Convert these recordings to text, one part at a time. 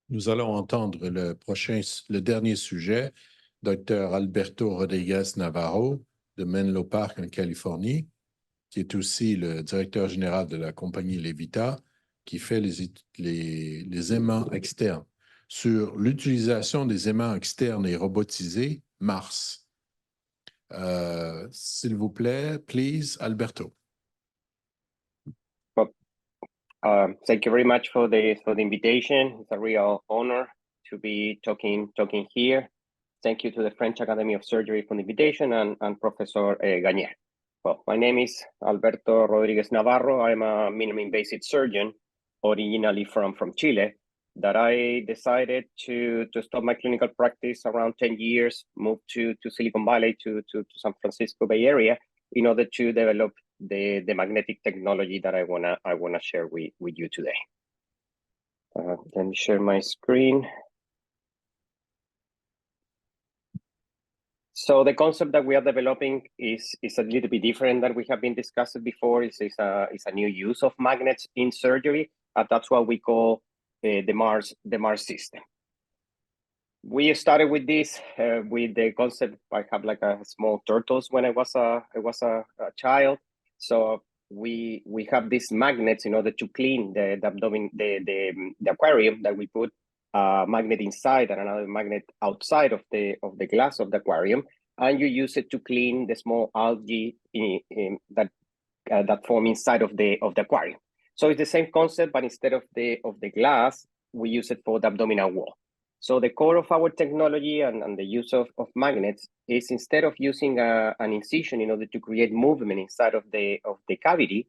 Nous allons entendre le dernier sujet, Dr. Alberto Rodriguez Navarro de Menlo Park en Californie, qui est aussi le directeur général de la compagnie Levita, qui fait les aimants externes, sur l'utilisation des aimants externes et robotisés Mars. S'il vous plaît, please, Alberto. Thank you very much for the invitation. It's a real honor to be talking here. Thank you to the French Academy of Surgery for the invitation and Professor Gagnier. Well, my name is Alberto Rodriguez Navarro. I'm a minimally invasive surgeon, originally from Chile, that I decided to stop my clinical practice around 10 years, moved to Silicon Valley, to San Francisco Bay Area, in order to develop the magnetic technology that I wanna share with you today. Let me share my screen. So the concept that we are developing is a little bit different than we have been discussing before. It's a new use of magnets in surgery, and that's what we call the Mars system. We started with this with the concept. I have like a small turtles when I was a child. So we have these magnets in order to clean the abdomen, the aquarium, that we put a magnet inside and another magnet outside of the glass of the aquarium, and you use it to clean the small algae that form inside of the aquarium. So it's the same concept, but instead of the glass, we use it for the abdominal wall. So the core of our technology and the use of magnets is, instead of using an incision in order to create movement inside of the cavity,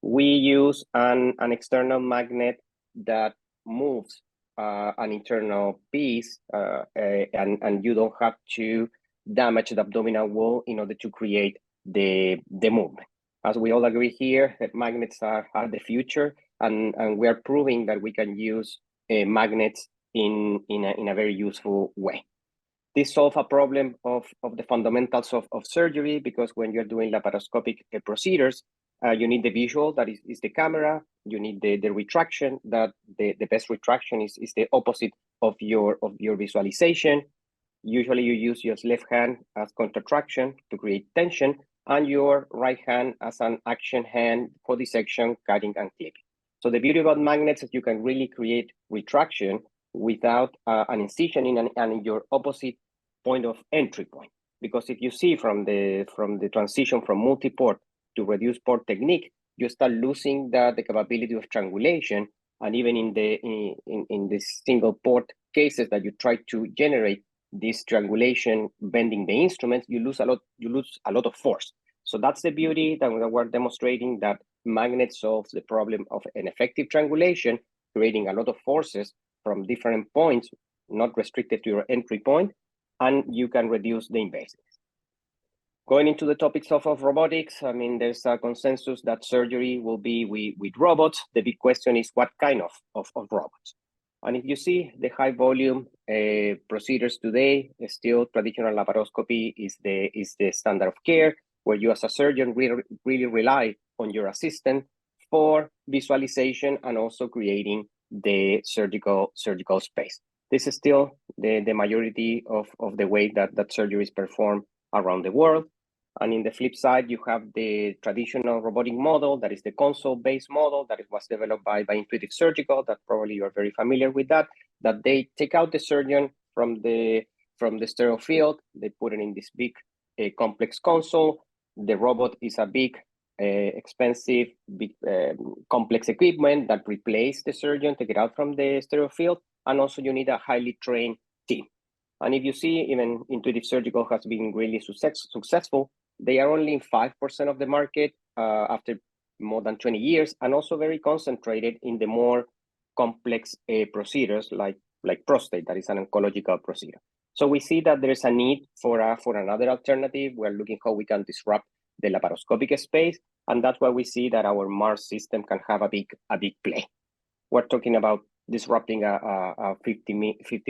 we use an external magnet that moves an internal piece, and you don't have to damage the abdominal wall in order to create the movement. As we all agree here, that magnets are the future, and we are proving that we can use magnets in a very useful way. This solves a problem of the fundamentals of surgery, because when you're doing laparoscopic procedures, you need the visual, that is the camera. You need the retraction, that the best retraction is the opposite of your visualization. Usually you use your left hand as contraction to create tension, and your right hand as an action hand for dissection, cutting, and clipping. So the beauty about magnets is you can really create retraction without an incision in your opposite point of entry point. Because if you see from the transition from multi-port to reduced port technique, you start losing the capability of triangulation, and even in the single port cases that you try to generate this triangulation bending the instruments, you lose a lot of force. So that's the beauty that we're demonstrating, that magnet solves the problem of an effective triangulation, creating a lot of forces from different points, not restricted to your entry point, and you can reduce the invasiveness. Going into the topics of robotics, I mean, there's a consensus that surgery will be with robots. The big question is what kind of robots? And if you see the high volume procedures today, still traditional laparoscopy is the standard of care, where you as a surgeon really rely on your assistant for visualization and also creating the surgical space. This is still the majority of the way that surgery is performed around the world. And in the flip side, you have the traditional robotic model, that is the console-based model that was developed by Intuitive Surgical, that probably you are very familiar with that they take out the surgeon from the stereo field, they put it in this big complex console. The robot is a big, expensive, complex equipment that replaces the surgeon, take it out from the stereo field, and also you need a highly trained team. And if you see, even Intuitive Surgical has been really successful. They are only in 5% of the market after more than 20 years, and also very concentrated in the more complex procedures like prostate, that is an oncological procedure. So we see that there is a need for another alternative. We're looking how we can disrupt the laparoscopic space, and that's why we see that our Mars system can have a big play. We're talking about disrupting 50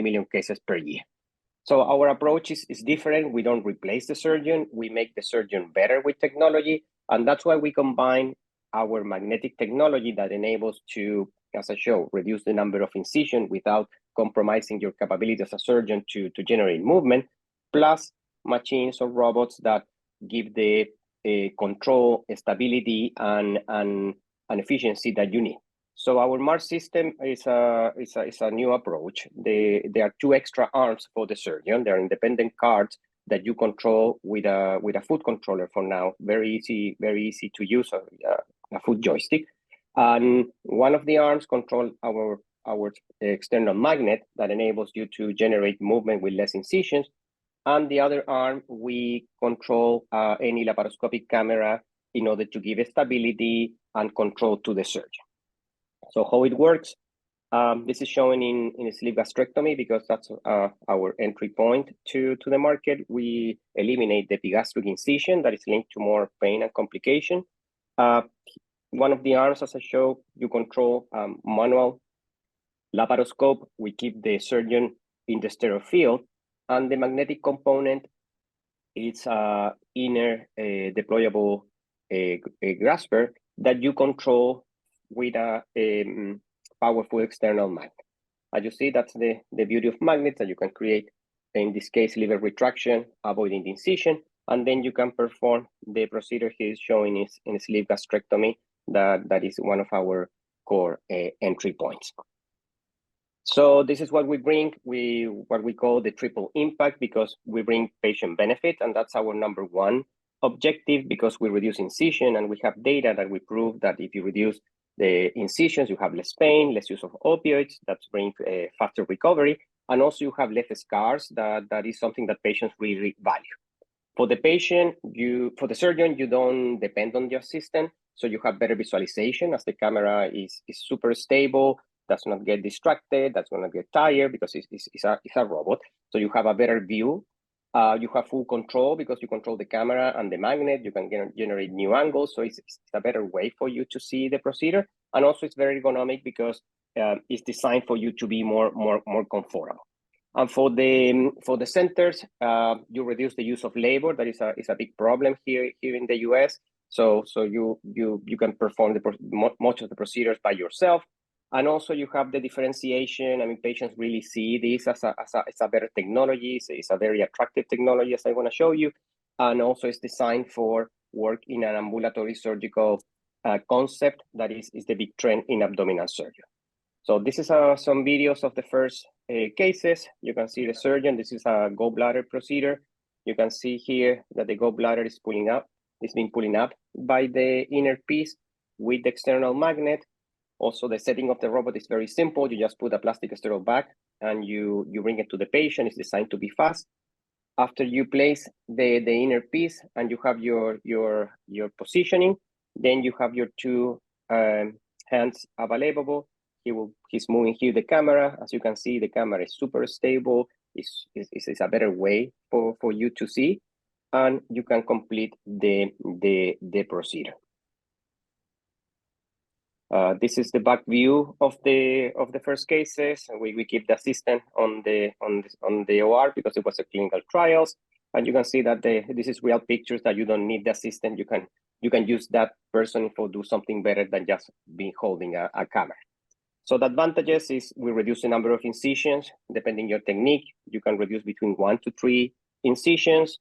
million cases per year. So our approach is different. We don't replace the surgeon. We make the surgeon better with technology. And that's why we combine our magnetic technology that enables to as I show, reduce the number of incisions without compromising your capability as a surgeon to generate movement, plus machines or robots that give the control, stability, and efficiency that you need. So our MARS system is a new approach. There are 2 extra arms for the surgeon. They're independent cards that you control with a foot controller for now. Very easy to use, a foot joystick. And one of the arms control our external magnet that enables you to generate movement with less incisions. And the other arm, we control any laparoscopic camera in order to give stability and control to the surgeon. So how it works, this is shown in sleeve gastrectomy because that's our entry point to the market. We eliminate the epigastric incision that is linked to more pain and complication. One of the arms, as I show, you control manual laparoscope. We keep the surgeon in the stereo field, and the magnetic component is inner deployable grasper that you control with a powerful external magnet. As you see, that's the beauty of magnets, that you can create, in this case, liver retraction, avoiding the incision, and then you can perform the procedure he is showing is in sleeve gastrectomy. That is one of our core entry points. So this is what we bring, what we call the triple impact, because we bring patient benefit, and that's our number 1 objective, because we reduce incision, and we have data that we prove that if you reduce the incisions, you have less pain, less use of opioids, that brings faster recovery, and also you have less scars. That is something that patients really value. For the patient, for the surgeon, you don't depend on the assistant, so you have better visualization as the camera is super stable, does not get distracted, does not get tired because it's a robot. So you have a better view. You have full control because you control the camera and the magnet. You can generate new angles, so it's a better way for you to see the procedure. And also it's very ergonomic because it's designed for you to be more comfortable. And for the centers, you reduce the use of labor. That is a big problem here in the US. So you can perform much of the procedures by yourself. And also you have the differentiation. I mean, patients really see this as a better technology. It's a very attractive technology, as I want to show you. And also it's designed for work in an ambulatory surgical concept that is the big trend in abdominal surgery. So this is some videos of the first cases. You can see the surgeon. This is a gallbladder procedure. You can see here that the gallbladder is pulling up. It's being pulling up by the inner piece with the external magnet. Also, the setting of the robot is very simple. You just put a plastic stereo back and you bring it to the patient. It's designed to be fast. After you place the inner piece and you have your positioning, then you have your 2 hands available. He's moving here the camera. As you can see, the camera is super stable. It's a better way for you to see, and you can complete the procedure. This is the back view of the first cases. We keep the assistant on the OR because it was a clinical trials, and you can see that this is real pictures that you don't need the assistant. You can use that person for do something better than just being holding a camera. So the advantages is we reduce the number of incisions depending your technique. You can reduce between 1 to 3 incisions.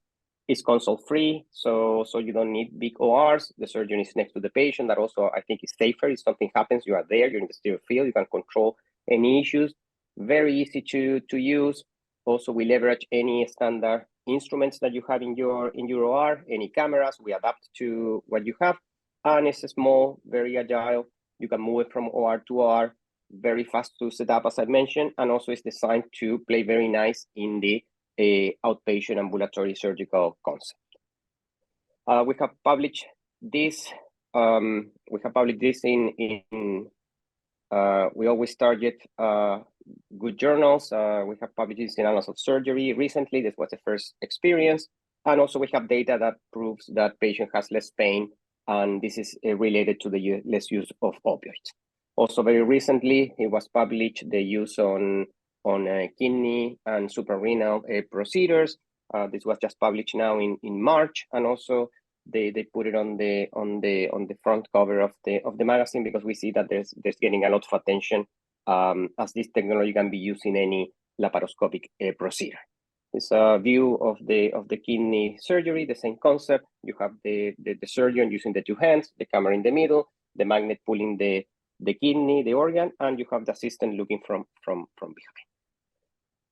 It's console free, so you don't need big ORs. The surgeon is next to the patient. That also, I think, is safer. If something happens, you are there, you're in the stereo field, you can control any issues. Very easy to use. Also, we leverage any standard instruments that you have in your OR, any cameras, we adapt to what you have. And it's small, very agile. You can move it from OR to OR, very fast to set up, as I mentioned, and also it's designed to play very nice in the outpatient ambulatory surgical concept. We have published this. We always target good journals. We have published this in Annals of Surgery recently. This was the first experience. And also we have data that proves that patient has less pain, and this is related to the less use of opioids. Also very recently, it was published the use on kidney and suprarenal procedures. This was just published now in March, and also they put it on the front cover of the magazine, because we see that there's getting a lot of attention, as this technology can be used in any laparoscopic procedure. It's a view of the kidney surgery, the same concept. You have the surgeon using the two hands, the camera in the middle, the magnet pulling the kidney, the organ, and you have the assistant looking from behind.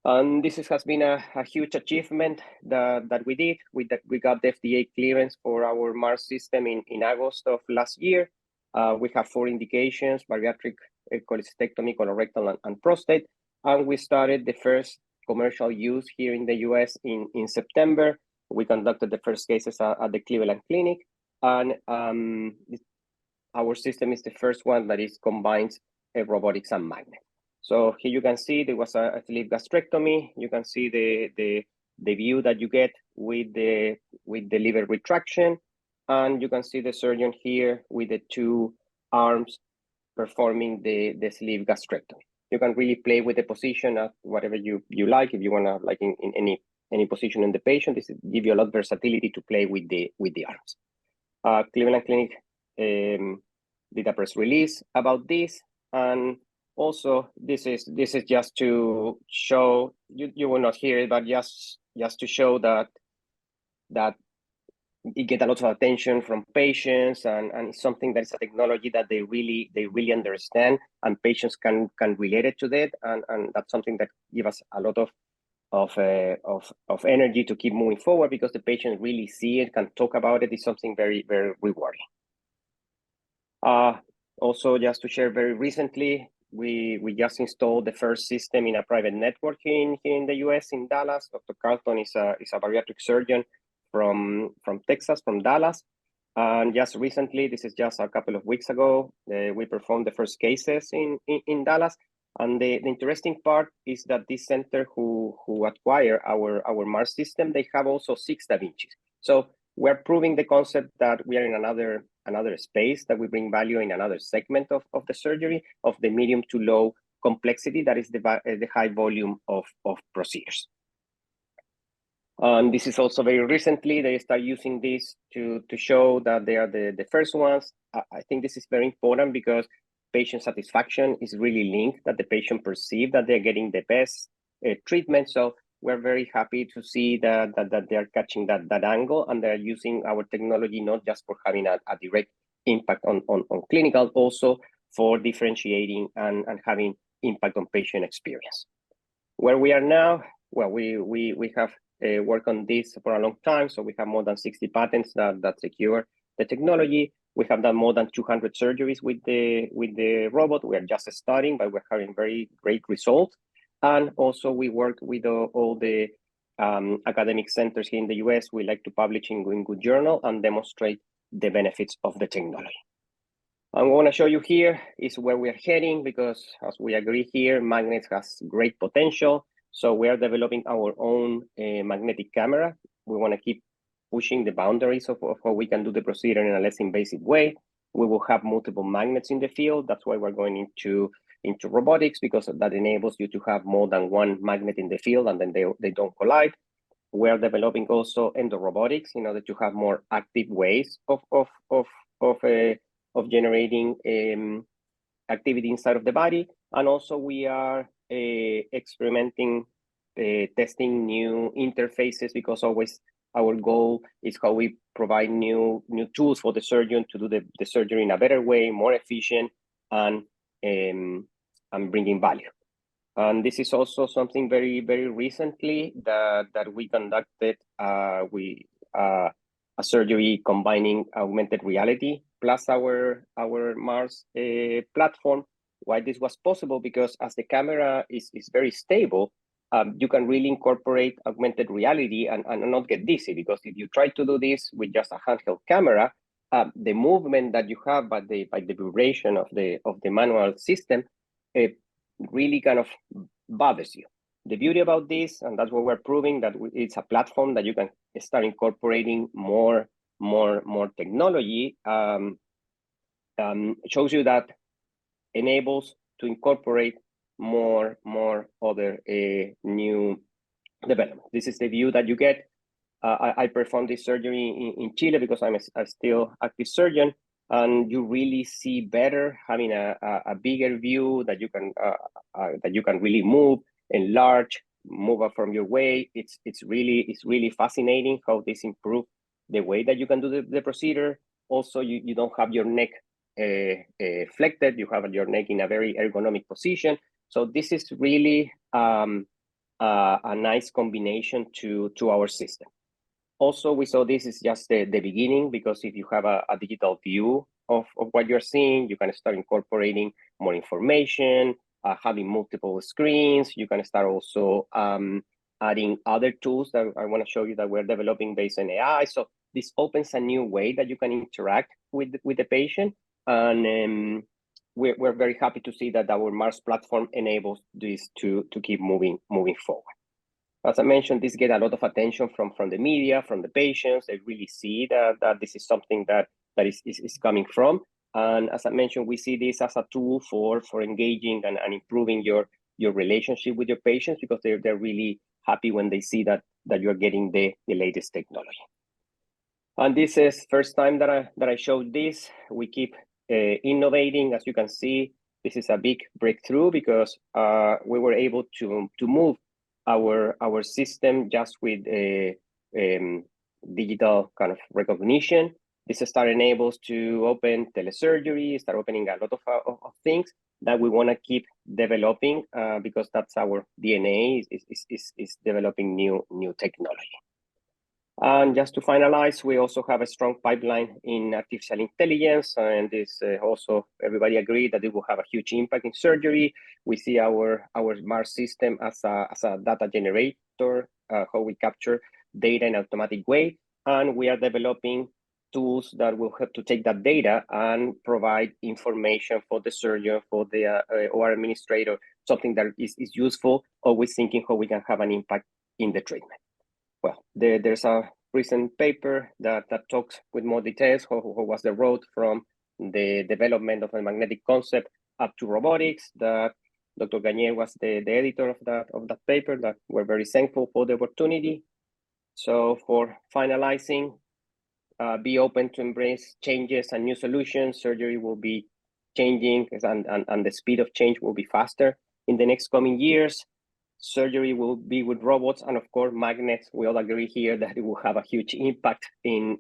And this has been a huge achievement that we did. We got the FDA clearance for our Mars system in August of last year. We have 4 indications: bariatric cholecystectomy, colorectal, and prostate. And we started the first commercial use here in the US in September. We conducted the first cases at the Cleveland Clinic. And our system is the first one that combines robotics and magnet. So here you can see there was a sleeve gastrectomy. You can see the view that you get with the liver retraction, and you can see the surgeon here with the 2 arms performing the sleeve gastrectomy. You can really play with the position of whatever you like. If you wanna, like in any position in the patient, this give you a lot of versatility to play with the arms. Cleveland Clinic did a press release about this, and also this is just to show you will not hear it, but just to show that it get a lot of attention from patients, and it's something that is a technology that they really understand, and patients can relate it to that, and that's something that give us a lot of energy to keep moving forward, because the patient really see it, can talk about it. It's something very, very rewarding. Also, just to share, very recently, we just installed the first system in a private network here in the US, in Dallas. Dr. Carlton is a bariatric surgeon from Texas, from Dallas. And just recently, this is just a couple of weeks ago, we performed the first cases in Dallas. And the interesting part is that this center who acquire our Mars system, they have also 6 Da Vincis. So we're proving the concept that we are in another space, that we bring value in another segment of the surgery, of the medium to low complexity, that is the high volume of procedures. And this is also very recently, they start using this to show that they are the first ones. I think this is very important, because patient satisfaction is really linked, that the patient perceive that they're getting the best treatment. So we're very happy to see that they're catching that angle, and they're using our technology not just for having a direct impact on clinical, also for differentiating and having impact on patient experience. Where we are now, well, we have worked on this for a long time, so we have more than 60 patents that secure the technology. We have done more than 200 surgeries with the robot. We are just starting, but we're having very great results. And also we work with all the academic centers here in the US. We like to publish in good journal and demonstrate the benefits of the technology. And what I want to show you here is where we are heading, because as we agree here, magnets has great potential. So we are developing our own magnetic camera. We want to keep pushing the boundaries of how we can do the procedure in a less invasive way. We will have multiple magnets in the field. That's why we're going into robotics, because that enables you to have more than one magnet in the field, and then they don't collide. We're developing also endorobotics in order to have more active ways of generating activity inside of the body. And also we are experimenting, testing new interfaces, because always our goal is how we provide new tools for the surgeon to do the surgery in a better way, more efficient, and bringing value. And this is also something very, very recently that we conducted. A surgery combining augmented reality plus our Mars platform. Why this was possible? Because as the camera is very stable, you can really incorporate augmented reality and not get dizzy. Because if you try to do this with just a handheld camera, the movement that you have by the vibration of the manual system, it really kind of bothers you. The beauty about this, and that's what we're proving, that it's a platform that you can start incorporating more technology, shows you that enables to incorporate more other new development. This is the view that you get I performed this surgery in Chile because I'm still active surgeon, and you really see better having a bigger view that you can really move, enlarge, move up from your way. It's really fascinating how this improves the way that you can do the procedure. Also, you don't have your neck flexed. You have your neck in a very ergonomic position. So this is really a nice combination to our system. Also, we saw this is just the beginning, because if you have a digital view of what you're seeing, you can start incorporating more information, having multiple screens. You can start also adding other tools that I want to show you that we're developing based on AI. So this opens a new way that you can interact with the patient. And we're very happy to see that our Mars platform enables this to keep moving forward. As I mentioned, this gets a lot of attention from the media, from the patients. They really see that this is something that is coming from. And as I mentioned, we see this as a tool for engaging and improving your relationship with your patients, because they're really happy when they see that you're getting the latest technology. And this is first time that I showed this. We keep innovating. As you can see, this is a big breakthrough, because we were able to move our system just with digital kind of recognition. This enables to open telesurgery, start opening a lot of things that we want to keep developing, because that's our DNA, is developing new technology. And just to finalize, we also have a strong pipeline in artificial intelligence, and this also everybody agreed that it will have a huge impact in surgery. We see our Mars system as a data generator, how we capture data in an automatic way, and we are developing tools that will help to take that data and provide information for the surgeon, for the OR administrator, something that is useful, always thinking how we can have an impact in the treatment. Well, there's a recent paper that talks with more details how was the road from the development of a magnetic concept up to robotics. That Dr. Gagné was the editor of that paper. That we're very thankful for the opportunity. So for finalizing, be open to embrace changes and new solutions. Surgery will be changing, and the speed of change will be faster in the next coming years. Surgery will be with robots, and of course magnets. We all agree here that it will have a huge impact in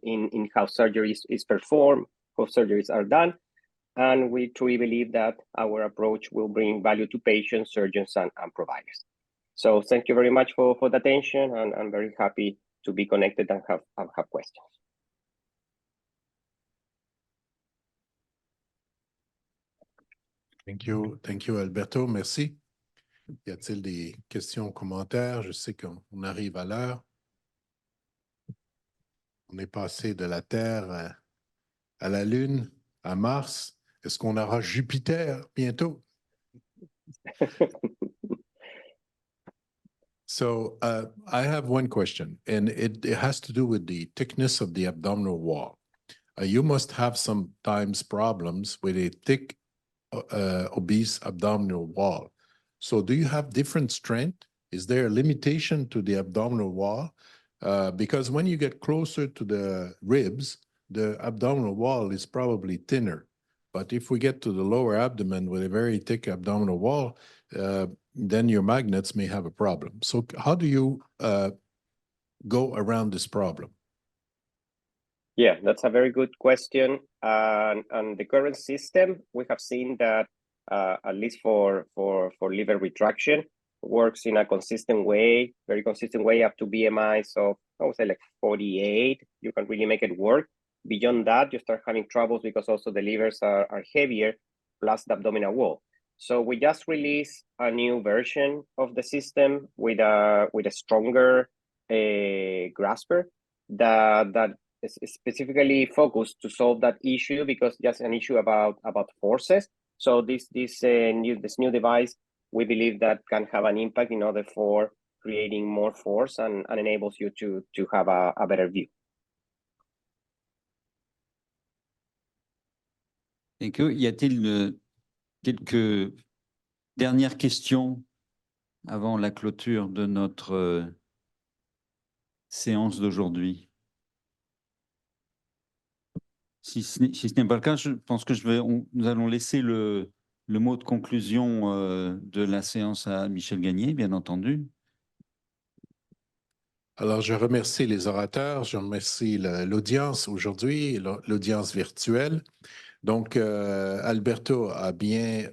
how surgery is performed, how surgeries are done. And we truly believe that our approach will bring value to patients, surgeons, and providers. So thank you very much for the attention, and I'm very happy to be connected and have questions. Thank you, Alberto. Merci. Y a-t-il des questions, commentaires? Je sais qu'on arrive à l'heure. On est passé de la Terre à la Lune, à Mars. Est-ce qu'on aura Jupiter bientôt? So I have one question, and it has to do with the thickness of the abdominal wall. You must have sometimes problems with a thick, obese abdominal wall. So do you have different strength? Is there a limitation to the abdominal wall? Because when you get closer to the ribs, the abdominal wall is probably thinner. But if we get to the lower abdomen with a very thick abdominal wall, then your magnets may have a problem. So how do you go around this problem? Yeah, that's a very good question. And the current system, we have seen that at least for liver retraction, works in a consistent way, very consistent way, up to BMIs of, I would say, like 48. You can really make it work. Beyond that, you start having troubles because also the livers are heavier, plus the abdominal wall. So we just released a new version of the system with a stronger grasper that is specifically focused to solve that issue, because just an issue about forces. So this new device, we believe that can have an impact in order for creating more force and enables you to have a better view. Et y a-t-il quelques dernières questions avant la clôture de notre séance d'aujourd'hui? Si ce n'est pas le cas, je pense que nous allons laisser le mot de conclusion de la séance à Michel Gagné, bien entendu. Alors, je remercie les orateurs, je remercie l'audience aujourd'hui, l'audience virtuelle. Donc, Alberto a bien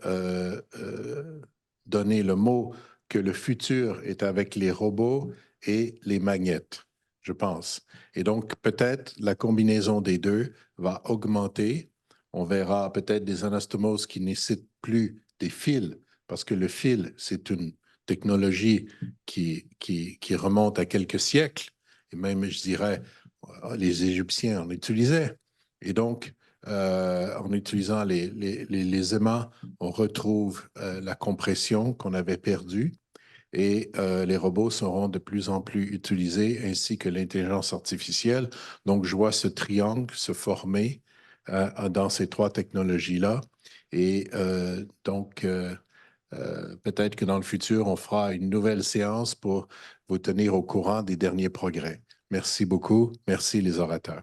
donné le mot que le futur est avec les robots et les magnètes, je pense. Et donc, peut-être la combinaison des deux va augmenter. On verra peut-être des anastomoses qui ne nécessitent plus des fils, parce que le fil, c'est une technologie qui remonte à quelques siècles. Et même, je dirais, les Égyptiens en utilisaient. Et donc, en utilisant les aimants, on retrouve la compression qu'on avait perdue et les robots seront de plus en plus utilisés ainsi que l'intelligence artificielle. Donc, je vois ce triangle se former dans ces trois technologies-là. Et donc, peut-être que dans le futur, on fera une nouvelle séance pour vous tenir au courant des derniers progrès. Merci beaucoup. Merci les orateurs.